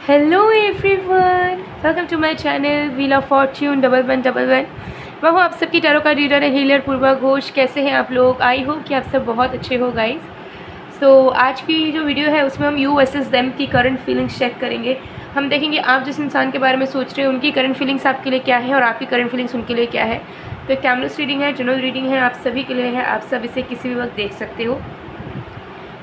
Hello everyone, welcome to my channel wheel of fortune 1111। मैं हूँ आप सबकी टैरो का रीडर है हीलर पूर्वा घोष। कैसे हैं आप लोग? आई होप कि आप सब बहुत अच्छे हो गाइस। सो आज की जो वीडियो है उसमें हम यू वर्सेस देम की करंट फीलिंग्स चेक करेंगे। हम देखेंगे आप जिस इंसान के बारे में सोच रहे हो उनकी करंट फीलिंग्स आपके लिए क्या है और आपकी करंट फीलिंग्स उनके लिए क्या है। तो एक टाइमलेस रीडिंग है, जनरल रीडिंग है, आप सभी के लिए है। आप सब इसे किसी भी वक्त देख सकते हो।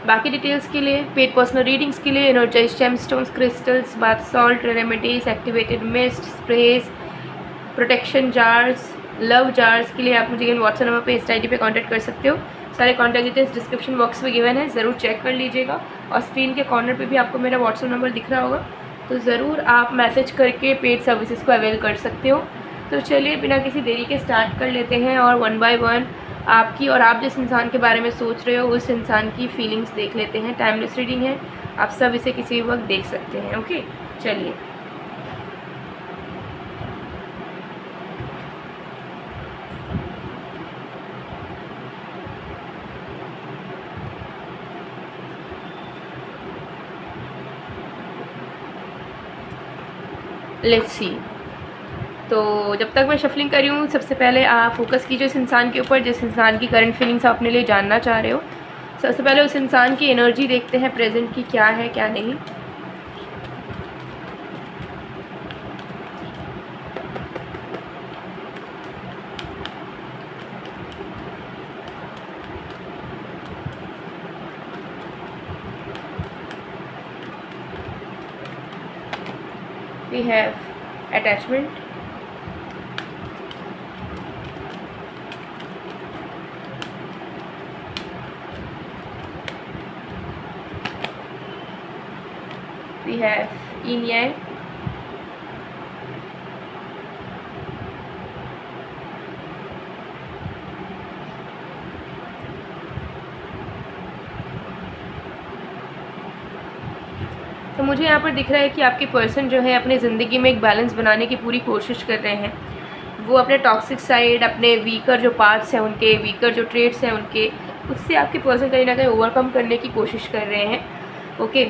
बाकी डिटेल्स के लिए, पेड पर्सनल रीडिंग्स के लिए, energise gemstones, crystals, bath salt, remedies, activated mist, sprays, protection jars, love jars के लिए आप मुझे व्हाट्सएप नंबर पे इस आईडी पे कांटेक्ट कर सकते हो। सारे कॉन्टैक्ट डिटेल्स डिस्क्रिप्शन बॉक्स में गिवन है, ज़रूर चेक कर लीजिएगा। और स्क्रीन के कॉर्नर पे भी आपको मेरा व्हाट्सएप नंबर दिख रहा होगा, तो ज़रूर आप मैसेज करके पेड सर्विसेज को अवेल कर सकते हो। तो चलिए बिना किसी देरी के स्टार्ट कर लेते हैं और वन बाय वन आपकी और आप जिस इंसान के बारे में सोच रहे हो उस इंसान की फीलिंग्स देख लेते हैं। टाइमलेस रीडिंग है, आप सब इसे किसी भी वक्त देख सकते हैं। ओके, चलिए। Let's see. तो जब तक मैं शफलिंग कर रही हूँ, सबसे पहले आप फोकस कीजिए उस इंसान के ऊपर जिस इंसान की करंट फीलिंग्स आप अपने लिए जानना चाह रहे हो। सबसे पहले उस इंसान की एनर्जी देखते हैं, प्रेजेंट की क्या है क्या नहीं। We have attachment, we have yin yang, तो मुझे यहाँ पर दिख रहा है कि आपके पर्सन जो है अपनी ज़िंदगी में एक बैलेंस बनाने की पूरी कोशिश कर रहे हैं। वो अपने टॉक्सिक साइड, अपने वीकर जो पार्ट्स हैं उनके, वीकर जो ट्रेड्स हैं उनके, उससे आपके पर्सन कहीं ना कहीं ओवरकम करने की कोशिश कर रहे हैं। ओके,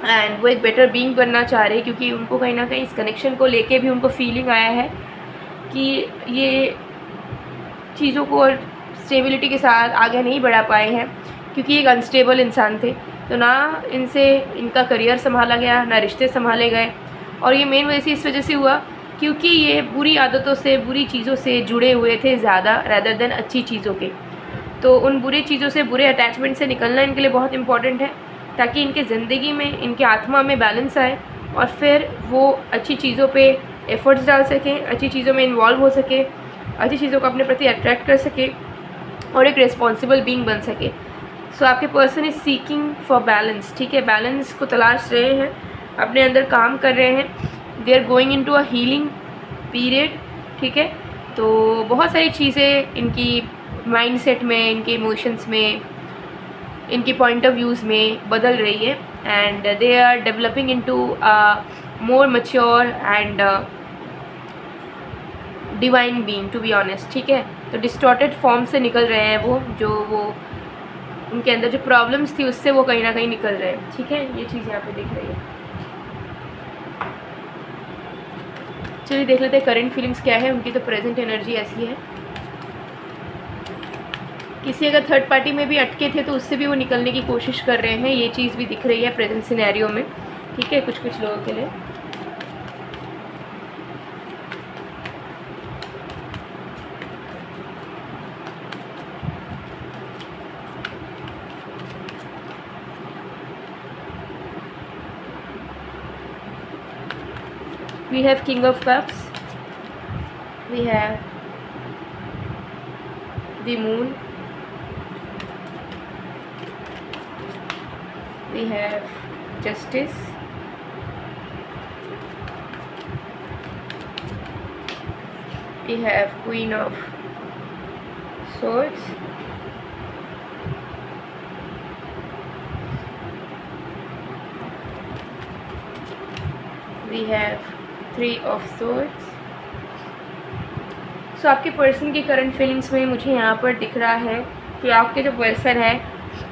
एंड वो एक बेटर बीइंग बनना चाह रहे हैं क्योंकि उनको कहीं ना कहीं इस कनेक्शन को लेके भी उनको फीलिंग आया है कि ये चीज़ों को स्टेबिलिटी के साथ आगे नहीं बढ़ा पाए हैं क्योंकि एक अनस्टेबल इंसान थे। तो ना इनसे इनका करियर संभाला गया, ना रिश्ते संभाले गए। और ये मेन वजह से इस वजह से हुआ क्योंकि ये बुरी आदतों से, बुरी चीज़ों से जुड़े हुए थे ज़्यादा, रैदर देन अच्छी चीज़ों के। तो उन बुरी चीज़ों से, बुरे अटैचमेंट से निकलना इनके लिए बहुत इंपॉर्टेंट है ताकि इनके ज़िंदगी में, इनके आत्मा में बैलेंस आए और फिर वो अच्छी चीज़ों पे एफर्ट्स डाल सकें, अच्छी चीज़ों में इन्वॉल्व हो सके, अच्छी चीज़ों को अपने प्रति अट्रैक्ट कर सके और एक रिस्पॉन्सिबल बीइंग बन सके। सो आपके person is seeking for balance. ठीक है, बैलेंस को तलाश रहे हैं, अपने अंदर काम कर रहे हैं। They are going into a healing period. ठीक है, तो बहुत सारी चीज़ें इनकी माइंडसेट में, इनके इमोशंस में, इनकी पॉइंट ऑफ व्यूज़ में बदल रही है and they are developing into more mature and divine being, to be honest. ठीक है, तो डिस्टॉर्टेड फॉर्म से निकल रहे हैं वो उनके अंदर जो प्रॉब्लम्स थी उससे वो कहीं ना कहीं निकल रहे हैं। ठीक है, ये चीज़ यहाँ पे दिख रही है। चलिए देख लेते हैं करंट फीलिंग्स क्या है उनकी। तो प्रेजेंट एनर्जी ऐसी है, किसी अगर थर्ड पार्टी में भी अटके थे तो उससे भी वो निकलने की कोशिश कर रहे हैं। ये चीज़ भी दिख रही है प्रेजेंट सिनेरियो में। ठीक है, कुछ कुछ लोगों के लिए। We have King of Cups, we have the Moon, we have Justice, we have Queen of Swords, we have three of swords. So आपके पर्सन की करंट फीलिंग्स में मुझे यहाँ पर दिख रहा है कि आपके जो पर्सन है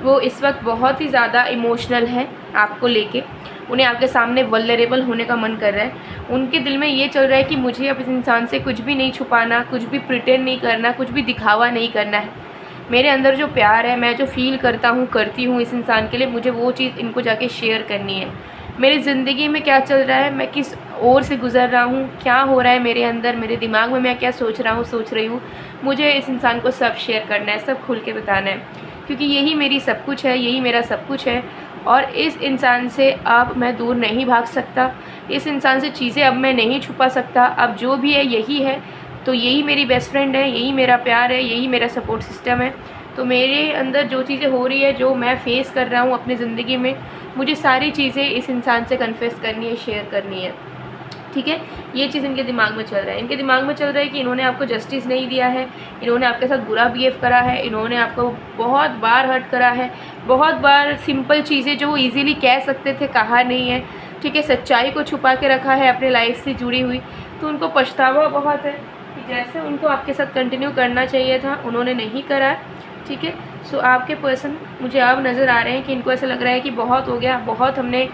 वो इस वक्त बहुत ही ज़्यादा इमोशनल है आपको लेके। उन्हें आपके सामने वल्नरेबल होने का मन कर रहा है। उनके दिल में ये चल रहा है कि मुझे अब इस इंसान से कुछ भी नहीं छुपाना, कुछ भी प्रिटेंड नहीं करना, कुछ भी दिखावा नहीं करना है। मेरे अंदर जो प्यार है, मैं जो फ़ील करता हूँ, करती हूँ इस इंसान के लिए, मुझे वो चीज़ इनको जाके शेयर करनी है। मेरी ज़िंदगी में क्या चल रहा है, मैं किस ओर से गुज़र रहा हूँ, क्या हो रहा है मेरे अंदर, मेरे दिमाग में मैं क्या सोच रहा हूँ, सोच रही हूँ, मुझे इस इंसान को सब शेयर करना है, सब खुल के बताना है, क्योंकि यही मेरी सब कुछ है, यही मेरा सब कुछ है। और इस इंसान से अब मैं दूर नहीं भाग सकता, इस इंसान से चीज़ें अब मैं नहीं छुपा सकता। अब जो भी है यही है, तो यही मेरी बेस्ट फ्रेंड है, यही मेरा प्यार है, यही मेरा सपोर्ट सिस्टम है। तो मेरे अंदर जो चीज़ें हो रही है, जो मैं फ़ेस कर रहा हूँ अपनी ज़िंदगी में, मुझे सारी चीज़ें इस इंसान से कन्फेस करनी है, शेयर करनी है। ठीक है, ये चीज़ इनके दिमाग में चल रहा है। इनके दिमाग में चल रहा है कि इन्होंने आपको जस्टिस नहीं दिया है, इन्होंने आपके साथ बुरा बिहेव करा है, इन्होंने आपको बहुत बार हर्ट करा है, बहुत बार सिंपल चीज़ें जो वो ईज़िली कह सकते थे कहा नहीं है। ठीक है, सच्चाई को छुपा के रखा है अपने लाइफ से जुड़ी हुई। तो उनको पछतावा बहुत है कि जैसे उनको आपके साथ कंटिन्यू करना चाहिए था, उन्होंने नहीं करा। ठीक है, सो आपके पर्सन मुझे अब नज़र आ रहे हैं कि इनको ऐसा लग रहा है कि बहुत हो गया, बहुत हमने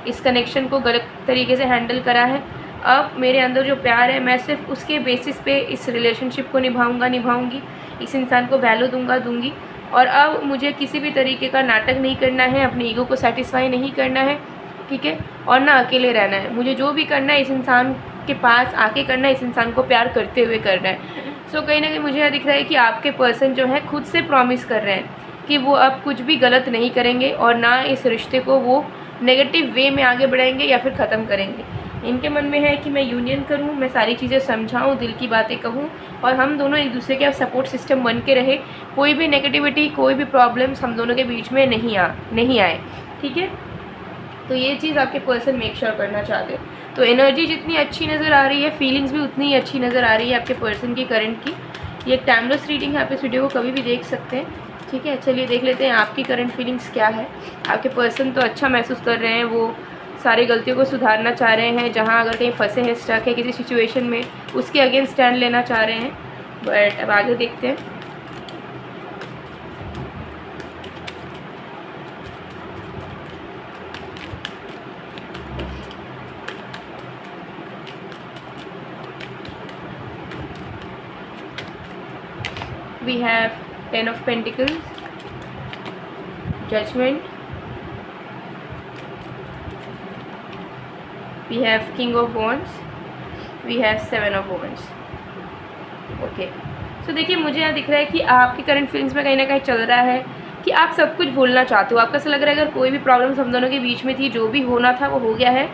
इस कनेक्शन को गलत तरीके से हैंडल करा है। अब मेरे अंदर जो प्यार है, मैं सिर्फ उसके बेसिस पे इस रिलेशनशिप को निभाऊंगी, इस इंसान को वैल्यू दूंगी। और अब मुझे किसी भी तरीके का नाटक नहीं करना है, अपनी ईगो को सेटिस्फाई नहीं करना है। ठीक है, और ना अकेले रहना है। मुझे जो भी करना है इस इंसान के पास आके करना है, इस इंसान को प्यार करते हुए करना है। सो कहीं ना कहीं मुझे यह दिख रहा है कि आपके पर्सन जो है खुद से प्रॉमिस कर रहे हैं कि वो अब कुछ भी गलत नहीं करेंगे और ना इस रिश्ते को वो नेगेटिव वे में आगे बढ़ाएंगे या फिर ख़त्म करेंगे। इनके मन में है कि मैं यूनियन करूं, मैं सारी चीज़ें समझाऊं, दिल की बातें कहूं और हम दोनों एक दूसरे के सपोर्ट सिस्टम बन के रहे। कोई भी नेगेटिविटी, कोई भी प्रॉब्लम्स हम दोनों के बीच में नहीं आए। ठीक है, तो ये चीज़ आपके पर्सन मेक श्योर करना चाहते हो। तो एनर्जी जितनी अच्छी नज़र आ रही है, फीलिंग्स भी उतनी ही अच्छी नज़र आ रही है आपके पर्सन की करंट की। ये एक टाइमलेस रीडिंग है, आप इस वीडियो को कभी भी देख सकते हैं। ठीक है, चलिए देख लेते हैं आपकी करंट फीलिंग्स क्या है। आपके पर्सन तो अच्छा महसूस कर रहे हैं, वो सारी गलतियों को सुधारना चाह रहे हैं, जहाँ अगर कहीं फंसे हैं, स्टक है किसी सिचुएशन में, उसके अगेंस्ट स्टैंड लेना चाह रहे हैं। बट अब आगे देखते हैं। We have 10 of Pentacles, Judgment, we have King of Wands, we have 7 of Wands. Okay, सो देखिए मुझे यहाँ दिख रहा है कि आपकी करंट फीलिंग्स में कहीं ना कहीं चल रहा है कि आप सब कुछ भूलना चाहते हो। आपको ऐसा लग रहा है अगर कोई भी प्रॉब्लम हम दोनों के बीच में थी, जो भी होना था वो हो गया है,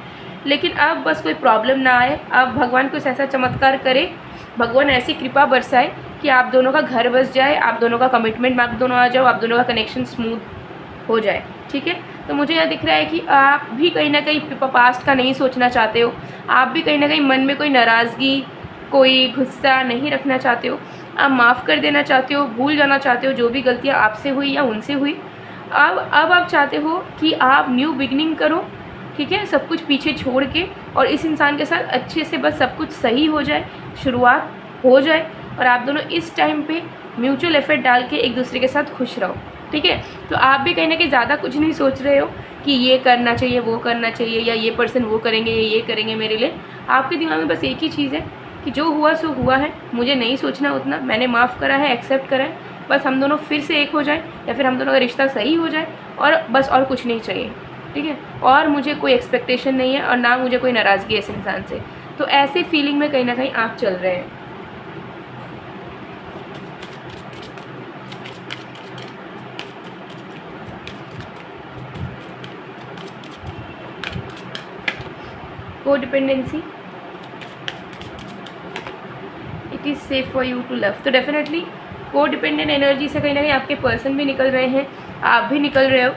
लेकिन अब बस कोई प्रॉब्लम ना आए। अब भगवान कुछ ऐसा चमत्कार करे, भगवान ऐसी कृपा बरसाए कि आप दोनों का घर बस जाए, आप दोनों का कमिटमेंट में आप दोनों आ जाओ, आप दोनों का कनेक्शन स्मूथ हो जाए। ठीक है, तो मुझे यह दिख रहा है कि आप भी कहीं ना कहीं पास्ट का नहीं सोचना चाहते हो, आप भी कहीं ना कहीं मन में कोई नाराज़गी, कोई गुस्सा नहीं रखना चाहते हो, आप माफ़ कर देना चाहते हो, भूल जाना चाहते हो जो भी गलतियाँ आपसे हुई या उनसे हुई। अब आप चाहते हो कि आप न्यू बिगनिंग करो। ठीक है, सब कुछ पीछे छोड़ के और इस इंसान के साथ अच्छे से बस सब कुछ सही हो जाए, शुरुआत हो जाए और आप दोनों इस टाइम पे म्यूचुअल एफर्ट डाल के एक दूसरे के साथ खुश रहो। ठीक है, तो आप भी कहीं ना कहीं ज़्यादा कुछ नहीं सोच रहे हो कि ये करना चाहिए, वो करना चाहिए, या ये पर्सन वो करेंगे, ये करेंगे मेरे लिए। आपके दिमाग में बस एक ही चीज़ है कि जो हुआ सो हुआ है, मुझे नहीं सोचना उतना, मैंने माफ़ करा है, एक्सेप्ट करा है, बस हम दोनों फिर से एक हो जाए या फिर हम दोनों का रिश्ता सही हो जाए और बस और कुछ नहीं चाहिए। ठीक है, और मुझे कोई एक्सपेक्टेशन नहीं है और ना मुझे कोई नाराज़गी है इस इंसान से। तो ऐसे फीलिंग में कहीं ना कहीं आप चल रहे हैं। Codependency, it is safe for you to love. तो डेफिनेटली कोडिपेंडेंट एनर्जी से कहीं ना कहीं आपके पर्सन भी निकल रहे हैं, आप भी निकल रहे हो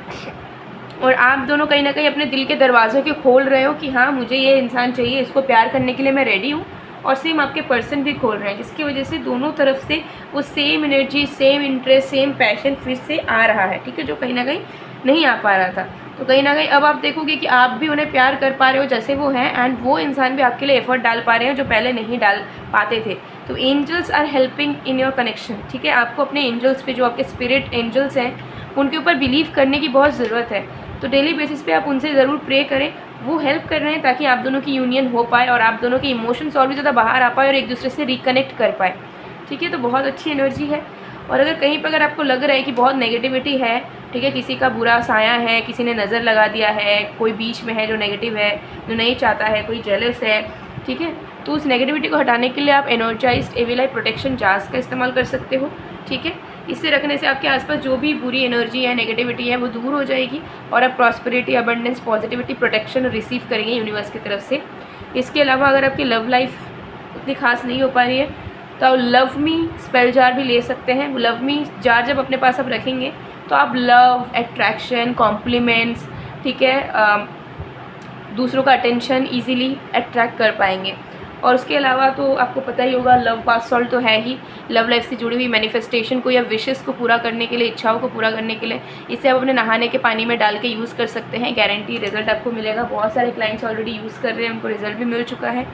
और आप दोनों कहीं ना कहीं अपने दिल के दरवाज़ों के खोल रहे हो कि हाँ मुझे ये इंसान चाहिए, इसको प्यार करने के लिए मैं रेडी हूँ। और सेम आपके पर्सन भी खोल रहे हैं, जिसकी वजह से दोनों तरफ से वो same energy, same interest, same passion फिर से आ रहा है। ठीक है, जो कहीं ना कहीं नहीं आ पा रहा था। तो कहीं ना कहीं अब आप देखोगे कि आप भी उन्हें प्यार कर पा रहे हो जैसे वो हैं, एंड वो इंसान भी आपके लिए एफर्ट डाल पा रहे हैं जो पहले नहीं डाल पाते थे। तो angels are helping in your connection. ठीक है, आपको अपने एंजल्स पे, जो आपके स्पिरिट एंजल्स हैं, उनके ऊपर बिलीव करने की बहुत ज़रूरत है। तो डेली बेसिस पे आप उनसे ज़रूर प्रे करें, वो हेल्प कर रहे हैं ताकि आप दोनों की यूनियन हो पाए और आप दोनों के इमोशंस और भी ज़्यादा बाहर आ पाए और एक दूसरे से रिकनेक्ट कर पाए। ठीक है, तो बहुत अच्छी एनर्जी है। और अगर कहीं पर अगर आपको लग रहा है कि बहुत नेगेटिविटी है, ठीक है, किसी का बुरा साया है, किसी ने नज़र लगा दिया है, कोई बीच में है जो नेगेटिव है, जो नहीं चाहता है, कोई जेलस है, ठीक है, तो उस नेगेटिविटी को हटाने के लिए आप energised evil eye protection jars का इस्तेमाल कर सकते हो। ठीक है, इससे रखने से आपके आसपास जो भी बुरी एनर्जी है, नेगेटिविटी है, वो दूर हो जाएगी और आप prosperity, abundance, positivity, protection receive करेंगे यूनिवर्स की तरफ से। इसके अलावा अगर आपकी लव लाइफ उतनी खास नहीं हो पा रही है तो आप लव मी स्पेल जार भी ले सकते हैं। लव मी जार जब अपने पास आप रखेंगे तो आप लव, अट्रैक्शन, कॉम्प्लीमेंट्स, ठीक है, दूसरों का अटेंशन ईजीली अट्रैक्ट कर पाएंगे। और उसके अलावा तो आपको पता ही होगा, लव बाथ सॉल्ट तो है ही, लव लाइफ से जुड़ी हुई मैनिफेस्टेशन को या विशेस को पूरा करने के लिए, इच्छाओं को पूरा करने के लिए इसे आप अपने नहाने के पानी में डाल के यूज़ कर सकते हैं। गारंटी रिजल्ट आपको मिलेगा। बहुत सारे क्लाइंट्स ऑलरेडी यूज़ कर रहे हैं, उनको रिजल्ट भी मिल चुका है।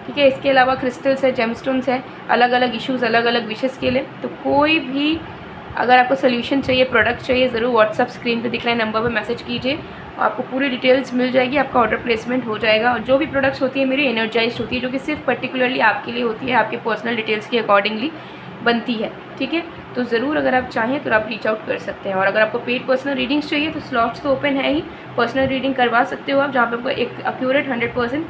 ठीक है, इसके अलावा क्रिस्टल्स है, जेमस्टोन्स है, अलग अलग इश्यूज़, अलग अलग विशेस के लिए। तो कोई भी अगर आपको सोल्यूशन चाहिए, प्रोडक्ट चाहिए, ज़रूर व्हाट्सअप स्क्रीन पे दिख रहे नंबर पर मैसेज कीजिए, आपको पूरी डिटेल्स मिल जाएगी, आपका ऑर्डर प्लेसमेंट हो जाएगा। और जो भी प्रोडक्ट्स होती है मेरी एनर्जाइज्ड होती है, जो कि सिर्फ पर्टिकुलरली आपके लिए होती है, आपके पर्सनल डिटेल्स के अकॉर्डिंगली बनती है। ठीक है, तो ज़रूर अगर आप चाहें तो आप रीच आउट कर सकते हैं। और अगर आपको पेड पर्सनल रीडिंग्स चाहिए तो स्लॉट्स तो ओपन है ही, पर्सनल रीडिंग करवा सकते हो आप, जहाँ पर आपको एक एक्यूरेट 100%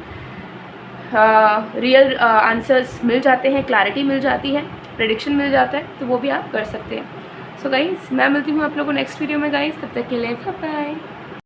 रियल आंसर्स मिल जाते हैं, क्लैरिटी मिल जाती है, प्रेडिक्शन मिल जाता है, तो वो भी आप कर सकते हैं। सो गाइस, मैं मिलती हूँ आप लोगों को नेक्स्ट वीडियो में गाइस, तब तक के लिए बाय बाय।